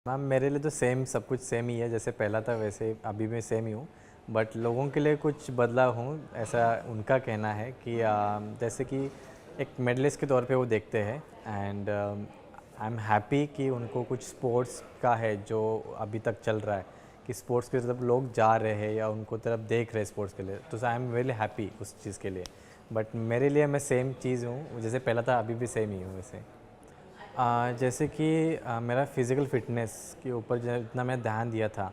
Ma'am मेरे लिए तो सेम सब कुछ सेम ही है, जैसे पहला था वैसे अभी मैं सेम ही हूँ। बट लोगों के लिए कुछ बदलाव हूँ, ऐसा उनका कहना है कि जैसे कि एक मेडलिस्ट के तौर पे वो देखते हैं। एंड आई एम हैप्पी कि उनको कुछ स्पोर्ट्स का है जो अभी तक चल रहा है, कि स्पोर्ट्स की तरफ लोग जा रहे हैं या उनको तरफ देख रहे हैं स्पोर्ट्स के लिए, तो आई एम वेरी हैप्पी उस चीज़ के लिए। बट मेरे लिए मैं सेम चीज़ हूँ, जैसे पहला था अभी भी सेम ही हूँ वैसे। जैसे कि मेरा फिज़िकल फ़िटनेस के ऊपर जितना मैं ध्यान दिया था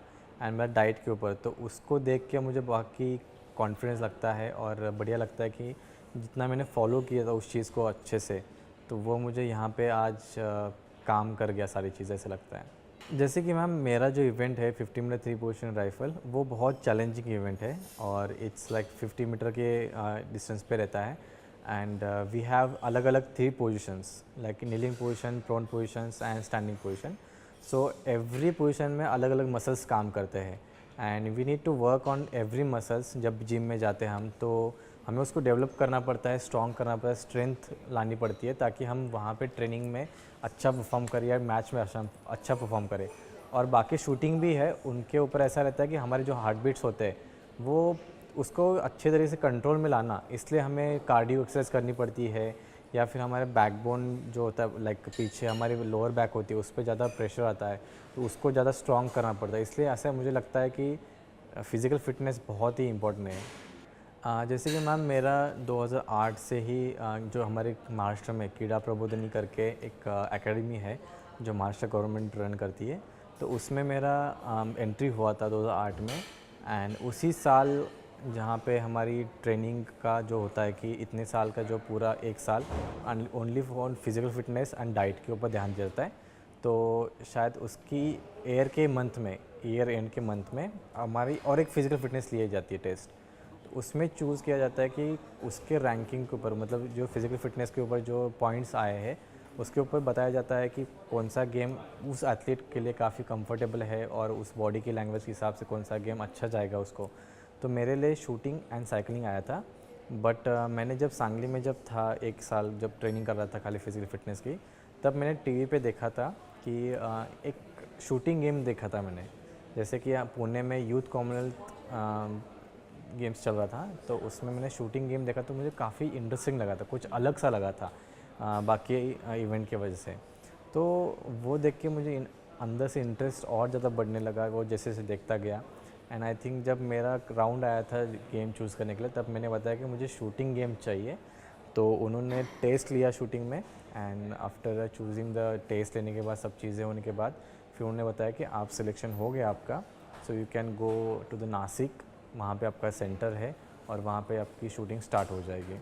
एंड मेरा डाइट के ऊपर, तो उसको देख के मुझे बाकी कॉन्फिडेंस लगता है और बढ़िया लगता है कि जितना मैंने फॉलो किया था उस चीज़ को अच्छे से, तो वो मुझे यहाँ पे आज काम कर गया सारी चीज़ें, ऐसा लगता है। जैसे कि मैम मेरा जो इवेंट है 50 मीटर 3 पोजीशन राइफ़ल, वो बहुत चैलेंजिंग इवेंट है और इट्स लाइक 50 मीटर के डिस्टेंस पे रहता है। एंड वी हैव अलग अलग 3 positions like kneeling position, prone positions and standing position. So every position में अलग अलग मसल्स काम करते हैं and we need to work on every muscles. जब जिम में जाते हैं हम, तो हमें उसको डेवलप करना पड़ता है, स्ट्रॉन्ग करना पड़ता है, स्ट्रेंथ लानी पड़ती है, ताकि हम वहाँ पे ट्रेनिंग में अच्छा परफॉर्म करें या मैच में अच्छा परफॉर्म करें। और बाकी शूटिंग भी है, उनके ऊपर ऐसा रहता है कि हमारे जो हार्ट बीट्स होते हैं वो उसको अच्छे तरीके से कंट्रोल में लाना, इसलिए हमें कार्डियो एक्सरसाइज करनी पड़ती है। या फिर हमारे बैकबोन जो होता है, लाइक पीछे हमारी लोअर बैक होती है, उस पर ज़्यादा प्रेशर आता है, तो उसको ज़्यादा स्ट्रॉन्ग करना पड़ता है। इसलिए ऐसा मुझे लगता है कि फ़िज़िकल फ़िटनेस बहुत ही इम्पोर्टेंट है। जैसे कि मैम मेरा 2008 से ही जो हमारे महाराष्ट्र में क्रीड़ा प्रबोधिनी करके एक एकेडमी है जो महाराष्ट्र गवर्नमेंट रन करती है, तो उसमें मेरा एंट्री हुआ था 2008 में। एंड उसी साल जहाँ पे हमारी ट्रेनिंग का जो होता है कि इतने साल का जो पूरा एक साल only for physical fitness and diet के ऊपर ध्यान दिया जाता है, तो शायद उसकी ईयर एंड के मंथ में हमारी और एक फ़िज़िकल फिटनेस ली जाती है टेस्ट। उसमें चूज़ किया जाता है कि उसके रैंकिंग के ऊपर, मतलब जो फिज़िकल फ़िटनेस के ऊपर जो पॉइंट्स आए हैं उसके ऊपर बताया जाता है कि कौन सा गेम उस एथलीट के लिए काफ़ी कंफर्टेबल है और उस बॉडी की लैंग्वेज के हिसाब से कौन सा गेम अच्छा जाएगा उसको। तो मेरे लिए शूटिंग एंड साइकिलिंग आया था। बट मैंने जब सांगली में जब था एक साल जब ट्रेनिंग कर रहा था खाली फिज़िकल फ़िटनेस की, तब मैंने टीवी पे देखा था कि एक शूटिंग गेम देखा था मैंने। जैसे कि पुणे में यूथ कॉमनवेल्थ गेम्स चल रहा था, तो उसमें मैंने शूटिंग गेम देखा, तो मुझे काफ़ी इंटरेस्टिंग लगा था, कुछ अलग सा लगा था बाकी इवेंट की वजह से। तो वो देख के मुझे अंदर से इंटरेस्ट और ज़्यादा बढ़ने लगा, वो जैसे जैसे देखता गया। एंड आई थिंक जब मेरा राउंड आया था गेम चूज़ करने के लिए, तब मैंने बताया कि मुझे शूटिंग गेम चाहिए। तो उन्होंने टेस्ट लिया शूटिंग में, and after choosing the test लेने के बाद, सब चीज़ें होने के बाद, फिर उन्होंने बताया कि आप सिलेक्शन हो गया आपका, so you can go to the Nashik, वहाँ पे आपका सेंटर है और वहाँ पे आपकी शूटिंग स्टार्ट हो जाएगी।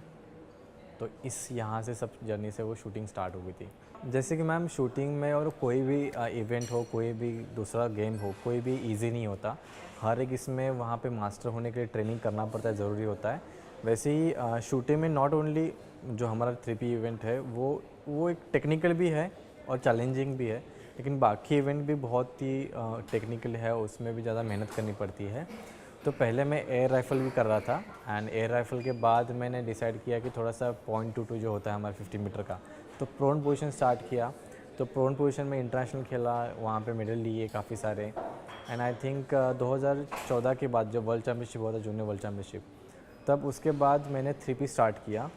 तो इस यहाँ से सब जर्नी से वो शूटिंग स्टार्ट हो गई थी। जैसे कि मैम शूटिंग में और कोई भी इवेंट हो, कोई भी दूसरा गेम हो, कोई भी इजी नहीं होता। हर एक इसमें वहाँ पे मास्टर होने के लिए ट्रेनिंग करना पड़ता है, ज़रूरी होता है। वैसे ही शूटिंग में नॉट ओनली जो हमारा 3P इवेंट है वो एक टेक्निकल भी है और चैलेंजिंग भी है, लेकिन बाकी इवेंट भी बहुत ही टेक्निकल है, उसमें भी ज़्यादा मेहनत करनी पड़ती है। तो पहले मैं एयर राइफ़ल भी कर रहा था, एंड एयर राइफ़ल के बाद मैंने डिसाइड किया कि थोड़ा सा .22 जो होता है हमारा 50 मीटर का, तो प्रोन पोजीशन स्टार्ट किया। तो प्रोन पोजीशन में इंटरनेशनल खेला, वहाँ पे मेडल लिए काफ़ी सारे। एंड आई थिंक 2014 के बाद जब वर्ल्ड चैम्पियनशिप हुआ था, जूनियर वर्ल्ड चैम्पियनशिप, तब उसके बाद मैंने 3P स्टार्ट किया।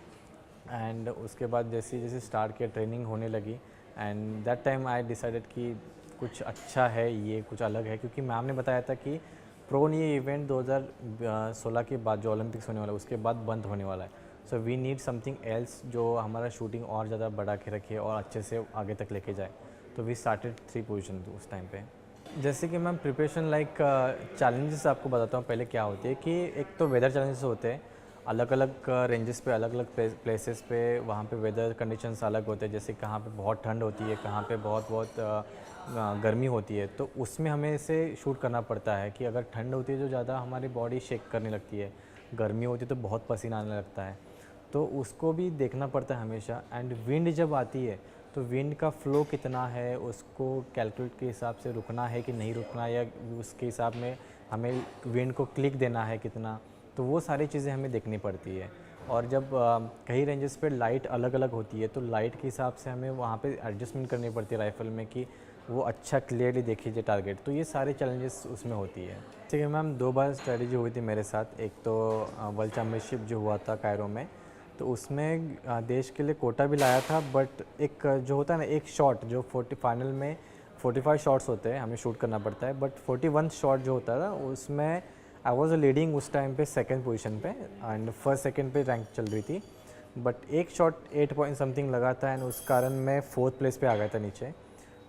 एंड उसके बाद जैसे जैसे स्टार्ट किया, ट्रेनिंग होने लगी, and that time I decided कि कुछ अच्छा है, ये कुछ अलग है, क्योंकि मैम ने बताया था कि प्रोन ये इवेंट 2016 के बाद जो ओलंपिक्स होने वाला है उसके बाद बंद होने वाला है। So we need something else जो हमारा शूटिंग और ज़्यादा बढ़ा के रखे और अच्छे से आगे तक लेके जाए। तो वी स्टार्टेड 3 पोजीशन उस टाइम पे। जैसे कि मैम प्रिपरेशन लाइक चैलेंजेस आपको बताता हूँ पहले क्या होती है, कि एक तो वेदर चैलेंजेस होते हैं, अलग अलग रेंजेस पे, अलग अलग प्लेसेस पे, वहाँ पे वेदर कंडीशंस अलग होते हैं। जैसे कहाँ पे बहुत ठंड होती है, कहाँ पे बहुत बहुत गर्मी होती है, तो उसमें हमें इसे शूट करना पड़ता है। कि अगर ठंड होती है तो ज़्यादा हमारी बॉडी शेक करने लगती है, गर्मी होती है तो बहुत पसीना आने लगता है, तो उसको भी देखना पड़ता है हमेशा। एंड विंड जब आती है तो विंड का फ़्लो कितना है, उसको कैलकुलेट के हिसाब से रुकना है कि नहीं रुकना, या उसके हिसाब में हमें विंड को क्लिक देना है कितना, तो वो सारी चीज़ें हमें देखनी पड़ती है। और जब कई रेंजेस पे लाइट अलग अलग होती है, तो लाइट के हिसाब से हमें वहाँ पे एडजस्टमेंट करनी पड़ती है राइफ़ल में, कि वो अच्छा क्लियरली देख लीजिए टारगेट। तो ये सारे चैलेंजेस उसमें होती है। ठीक है मैम, 2 बार स्ट्रेटजी हुई थी मेरे साथ। एक तो वर्ल्ड चैम्पियनशिप जो हुआ था कायरो में, तो उसमें देश के लिए कोटा भी लाया था, बट एक जो होता है ना एक शॉट जो 40 फाइनल में 45 शॉट्स होते हैं हमें शूट करना पड़ता है, बट 41 शॉट जो होता है ना उसमें आई वाज लीडिंग उस टाइम पे सेकंड पोजीशन पे एंड फर्स्ट सेकंड पे रैंक चल रही थी, बट एक शॉट 8 पॉइंट समथिंग लगा था एंड उस कारण मैं 4th प्लेस पे आ गया था नीचे।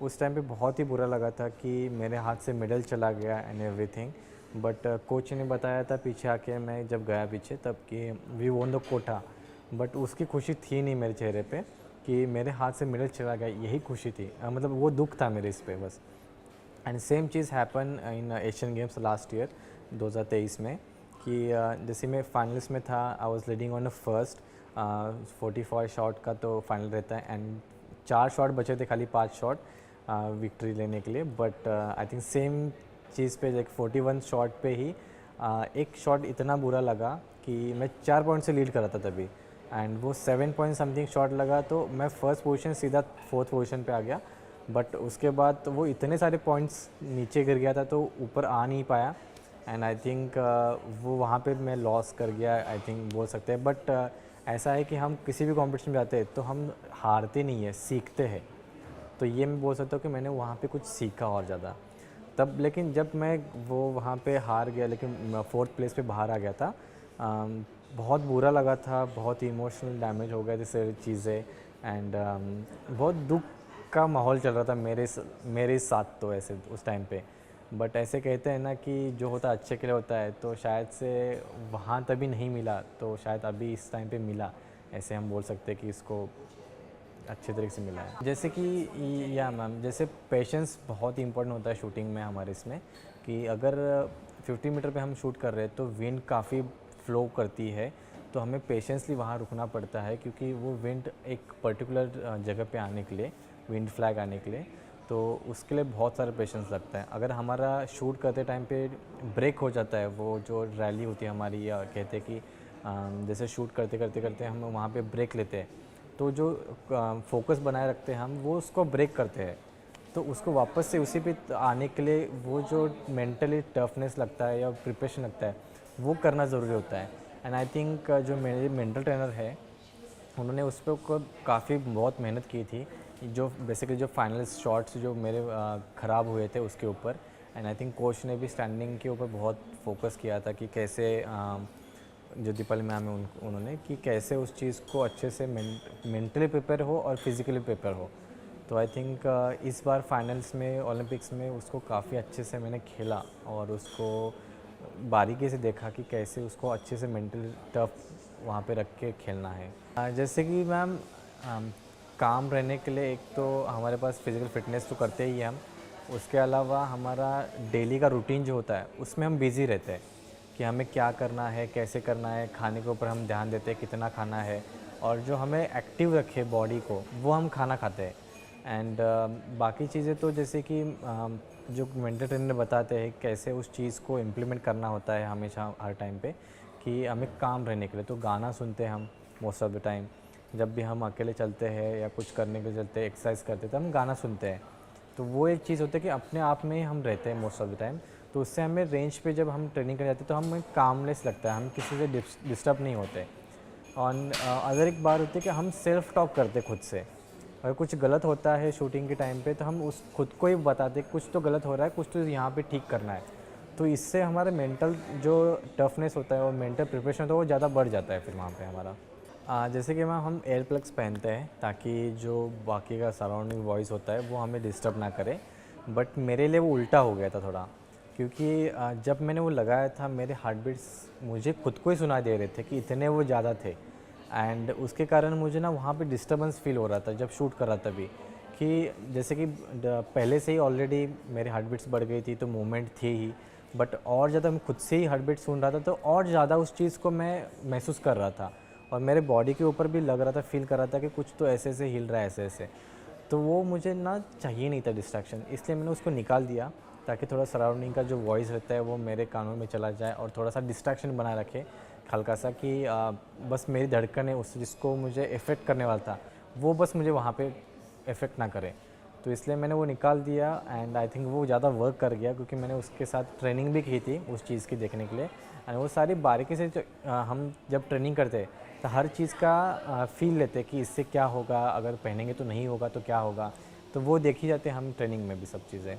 उस टाइम पे बहुत ही बुरा लगा था कि मेरे हाथ से मेडल चला गया एंड एवरीथिंग, बट कोच ने बताया था पीछे आके, मैं जब गया पीछे तब कि we won the quota, but उसकी खुशी थी नहीं मेरे चेहरे पे कि मेरे हाथ से मेडल चला गया, यही खुशी थी। मतलब वो दुख था मेरे इस पे बस। And same cheese happen in Asian games last year 2023 में कि जैसे मैं फाइनल्स में था, I was leading on the first 44 shot का तो फाइनल रहता है एंड 4 शॉट बचे थे, खाली 5 शॉट विक्ट्री लेने के लिए, बट आई थिंक सेम चीज़ पे एक 41 शॉट पे ही एक शॉट इतना बुरा लगा कि मैं 4 पॉइंट से लीड कर रहा था तभी, एंड वो 7 पॉइंट समथिंग शॉट लगा तो मैं फर्स्ट पोजीशन सीधा 4th पोजीशन पे आ गया, बट उसके बाद वो इतने सारे पॉइंट्स नीचे गिर गया था तो ऊपर आ नहीं पाया एंड आई थिंक वो वहाँ पे मैं लॉस कर गया आई थिंक बोल सकते हैं। बट ऐसा है कि हम किसी भी कॉम्पिटिशन में जाते हैं तो हम हारते नहीं है, सीखते हैं। तो ये मैं बोल सकता हूँ कि मैंने वहाँ पे कुछ सीखा और ज़्यादा तब। लेकिन जब मैं वो वहाँ पे हार गया, लेकिन 4th प्लेस पे बाहर आ गया था, बहुत बुरा लगा था, बहुत इमोशनल डैमेज हो गए थे सारी चीज़ें एंड बहुत दुख का माहौल चल रहा था मेरे साथ तो ऐसे उस टाइम पे। बट ऐसे कहते हैं ना कि जो होता अच्छे के लिए होता है, तो शायद से वहाँ तभी नहीं मिला तो शायद अभी इस टाइम पे मिला, ऐसे हम बोल सकते हैं कि इसको अच्छे तरीके से मिला है। जैसे कि या मैम, जैसे पेशेंस बहुत ही इंपॉर्टेंट होता है शूटिंग में हमारे इसमें, कि अगर 50 मीटर पे हम शूट कर रहे हैं तो विंड काफ़ी फ्लो करती है, तो हमें पेशेंसली वहाँ रुकना पड़ता है क्योंकि वो विंड एक पर्टिकुलर जगह पे आने के लिए, विंड फ्लैग आने के लिए, तो उसके लिए बहुत सारा पेशेंस लगता है। अगर हमारा शूट करते टाइम पे ब्रेक हो जाता है, वो जो रैली होती है हमारी, या कहते हैं कि जैसे शूट करते करते करते हम वहाँ पे ब्रेक लेते हैं, तो जो फोकस बनाए रखते हैं हम वो उसको ब्रेक करते हैं, तो उसको वापस से उसी पे आने के लिए वो जो मेंटली टफनेस लगता है या प्रिपरेशन लगता है वो करना ज़रूरी होता है। एंड आई थिंक जो मेरे मेंटल ट्रेनर है उन्होंने उस पर काफ़ी बहुत मेहनत की थी, जो बेसिकली जो फाइनल शॉट्स जो मेरे ख़राब हुए थे उसके ऊपर। एंड आई थिंक कोच ने भी स्टैंडिंग के ऊपर बहुत फोकस किया था कि कैसे जो दीपाली मैम है उन्होंने कि कैसे उस चीज़ को अच्छे से मेंटली प्रिपेयर हो और फिज़िकली प्रिपेयर हो। तो आई थिंक इस बार फाइनल्स में ओलंपिक्स में उसको काफ़ी अच्छे से मैंने खेला और उसको बारीकी से देखा कि कैसे उसको अच्छे से मेंटल टफ वहाँ पे रख के खेलना है। जैसे कि मैम काम रहने के लिए एक तो हमारे पास फिज़िकल फिटनेस तो करते ही हैं हम, उसके अलावा हमारा डेली का रूटीन जो होता है उसमें हम बिज़ी रहते हैं कि हमें क्या करना है, कैसे करना है, खाने के ऊपर हम ध्यान देते हैं कितना खाना है, और जो हमें एक्टिव रखे बॉडी को वो हम खाना खाते हैं। एंड बाकी चीज़ें तो जैसे कि जो मेंटल ट्रेनर बताते हैं कैसे उस चीज़ को इम्प्लीमेंट करना होता है हमेशा हर टाइम पे, कि हमें काम रहने के लिए तो गाना सुनते हैं हम मोस्ट ऑफ द टाइम। जब भी हम अकेले चलते हैं या कुछ करने के लिए चलते हैं, एक्सरसाइज करते हैं, तो हम गाना सुनते हैं। तो वो एक चीज़ होती है कि अपने आप में हम रहते हैं मोस्ट ऑफ द टाइम, तो उससे हमें रेंज पे जब हम ट्रेनिंग करने जाते हैं तो हमें कामनेस लगता है, हम किसी से डिस्टर्ब नहीं होते। और अदर एक बात होती है कि हम सेल्फ टॉक करते खुद से, अगर कुछ गलत होता है शूटिंग के टाइम पे तो हम उस खुद को ही बताते कुछ तो गलत हो रहा है, कुछ तो यहाँ पे ठीक करना है। तो इससे हमारा मेंटल जो टफनेस होता है और मेंटल प्रिपरेशन होता है वो ज़्यादा बढ़ जाता है फिर वहाँ पे हमारा। जैसे कि मैम हम एयर प्लग्स पहनते हैं ताकि जो बाकी का सराउंडिंग वॉइस होता है वो हमें डिस्टर्ब ना करे, बट मेरे लिए वो उल्टा हो गया था थोड़ा, क्योंकि जब मैंने वो लगाया था मेरे हार्ट बीट्स मुझे खुद को ही सुनाई दे रहे थे कि इतने वो ज़्यादा थे, एंड उसके कारण मुझे ना वहाँ पे डिस्टर्बेंस फील हो रहा था जब शूट कर रहा था तभी, कि जैसे कि पहले से ही ऑलरेडी मेरे हार्ट बीट्स बढ़ गई थी तो मूवमेंट थी ही, बट और ज़्यादा मैं खुद से ही हार्ट बीट सुन रहा था तो और ज़्यादा उस चीज़ को मैं महसूस कर रहा था, और मेरे बॉडी के ऊपर भी लग रहा था, फील कर रहा था कि कुछ तो ऐसे ऐसे हिल रहा है ऐसे ऐसे। तो वो मुझे ना चाहिए नहीं था डिस्ट्रैक्शन, इसलिए मैंने उसको निकाल दिया ताकि थोड़ा सराउंडिंग का जो वॉइस रहता है वो मेरे कानों में चला जाए और थोड़ा सा डिस्ट्रैक्शन बनाए रखे हल्का सा, कि बस मेरी धड़कन है उस जिसको मुझे इफ़ेक्ट करने वाला था वो बस मुझे वहाँ पे इफ़ेक्ट ना करे। तो इसलिए मैंने वो निकाल दिया एंड आई थिंक वो ज़्यादा वर्क कर गया, क्योंकि मैंने उसके साथ ट्रेनिंग भी की थी उस चीज़ की देखने के लिए। एंड वो सारी बारीकी से हम जब ट्रेनिंग करते तो हर चीज़ का फ़ील लेते कि इससे क्या होगा, अगर पहनेंगे तो नहीं होगा तो क्या होगा, तो वो देखी जाती है हम ट्रेनिंग में भी सब चीज़ें।